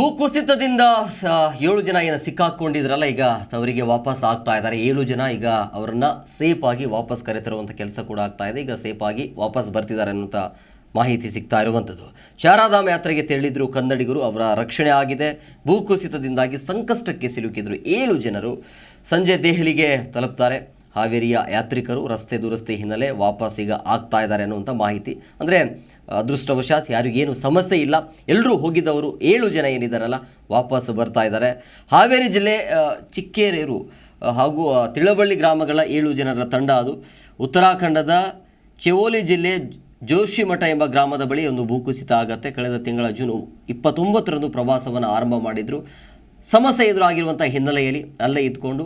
ಭೂಕುಸಿತದಿಂದ 7 ಜನ ಏನು ಸಿಕ್ಕಾಕೊಂಡಿದ್ರಲ್ಲ, ಈಗ ಅವರಿಗೆ ವಾಪಸ್ ಆಗ್ತಾ ಇದ್ದಾರೆ. 7 ಜನ ಈಗ ಅವರನ್ನ ಸೇಫ್ ಆಗಿ ವಾಪಸ್ ಕರೆತರುವಂಥ ಕೆಲಸ ಕೂಡ ಆಗ್ತಾ ಇದೆ. ಈಗ ಸೇಫ್ ಆಗಿ ವಾಪಸ್ ಬರ್ತಿದ್ದಾರೆ ಅನ್ನುವಂಥ ಮಾಹಿತಿ ಸಿಗ್ತಾ ಇರುವಂಥದ್ದು. ಚಾರಾಧಾಮ ಯಾತ್ರೆಗೆ ತೆರಳಿದ್ರು ಕನ್ನಡಿಗರು, ಅವರ ರಕ್ಷಣೆ ಆಗಿದೆ. ಭೂಕುಸಿತದಿಂದಾಗಿ ಸಂಕಷ್ಟಕ್ಕೆ ಸಿಲುಕಿದ್ರು 7 ಜನರು. ಸಂಜೆ ದೆಹಲಿಗೆ ತಲುಪ್ತಾರೆ. ಹಾವೇರಿಯ ಯಾತ್ರಿಕರು ರಸ್ತೆ ದುರಸ್ತಿ ಹಿನ್ನೆಲೆ ವಾಪಸ್ ಈಗ ಆಗ್ತಾ ಇದ್ದಾರೆ ಅನ್ನುವಂಥ ಮಾಹಿತಿ. ಅಂದರೆ ಅದೃಷ್ಟವಶಾತ್ ಯಾರಿಗೇನು ಸಮಸ್ಯೆ ಇಲ್ಲ, ಎಲ್ಲರೂ ಹೋಗಿದ್ದವರು 7 ಜನ ಏನಿದ್ದಾರಲ್ಲ ವಾಪಸ್ ಬರ್ತಾ ಇದ್ದಾರೆ. ಹಾವೇರಿ ಜಿಲ್ಲೆ ಚಿಕ್ಕೇರೇರು ಹಾಗೂ ತಿಳವಳ್ಳಿ ಗ್ರಾಮಗಳ 7 ಜನರ ತಂಡ ಅದು ಉತ್ತರಾಖಂಡದ ಚೆವೋಲಿ ಜಿಲ್ಲೆ ಜೋಶಿಮಠ ಎಂಬ ಗ್ರಾಮದ ಬಳಿ ಒಂದು ಭೂಕುಸಿತ ಆಗತ್ತೆ. ಕಳೆದ ತಿಂಗಳ ಜೂನ್ 29ರಂದು ಪ್ರವಾಸವನ್ನು ಆರಂಭ ಮಾಡಿದರು. ಸಮಸ್ಯೆ ಎದುರಾಗಿರುವಂಥ ಹಿನ್ನೆಲೆಯಲ್ಲಿ ಅಲ್ಲೇ ಇದ್ಕೊಂಡು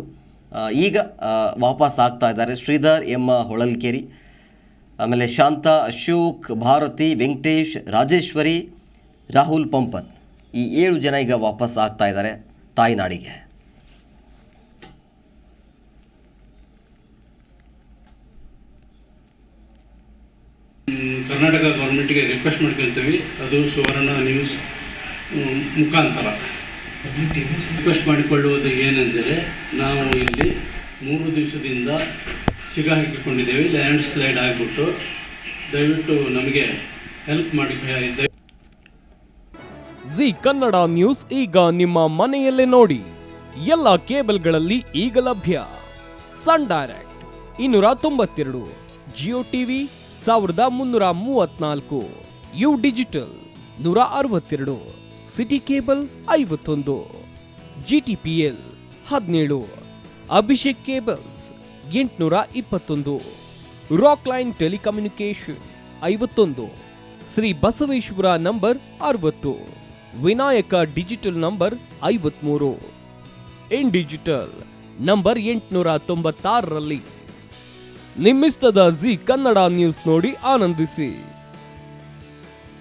ಈಗ ವಾಪಸ್ ಆಗ್ತಾ ಇದ್ದಾರೆ. ಶ್ರೀಧರ್ ಎಂ ಹೊಳಲ್ಕೆರೆ, ಆಮೇಲೆ ಶಾಂತ, ಅಶೋಕ್, ಭಾರತಿ, ವೆಂಕಟೇಶ್, ರಾಜೇಶ್ವರಿ, ರಾಹುಲ್ ಪಂಪನ್, ಈ 7 ಜನ ಈಗ ವಾಪಸ್ ಆಗ್ತಾ ಇದ್ದಾರೆ ತಾಯ್ನಾಡಿಗೆ. ಕರ್ನಾಟಕ ಗೌರ್ಮೆಂಟ್ಗೆ ರಿಕ್ವೆಸ್ಟ್ ಮಾಡ್ಕೊಳ್ತೀವಿ, ಅದು ಸುವರ್ಣ ನ್ಯೂಸ್ ಮುಖಾಂತರ ರಿಕ್ವೆಸ್ಟ್ ಮಾಡಿಕೊಳ್ಳುವುದು ಏನೆಂದರೆ, ನಾವು ಇಲ್ಲಿ 3 ದಿವಸದಿಂದ ಸಿಗಾಹಾಕಿಕೊಂಡಿದ್ದೇವೆ. ಲ್ಯಾಂಡ್ ಸ್ಲೈಡ್ ಆಗಿಬಿಟ್ಟು ದಯವಿಟ್ಟು ನಮಗೆ ಹೆಲ್ಪ್ ಮಾಡಿ. ಜಿ ಕನ್ನಡ ನ್ಯೂಸ್ ಈಗ ನಿಮ್ಮ ಮನೆಯಲ್ಲೇ ನೋಡಿ. ಎಲ್ಲ ಕೇಬಲ್ಗಳಲ್ಲಿ ಈಗ ಲಭ್ಯ. Sun direct 292, Jio TV 1334, U digital 162, city cable 51, GTPL 17, Abhishek cables 821, rock line telecommunication 51, Shri Basaveshwara number 60, Vinayaka digital number 53, in digital number 896ರಲ್ಲಿ. ನಿಮ್ಮಿಸ್ತದ ಜಿ ಕನ್ನಡ ನ್ಯೂಸ್ ನೋಡಿ ಆನಂದಿಸಿ.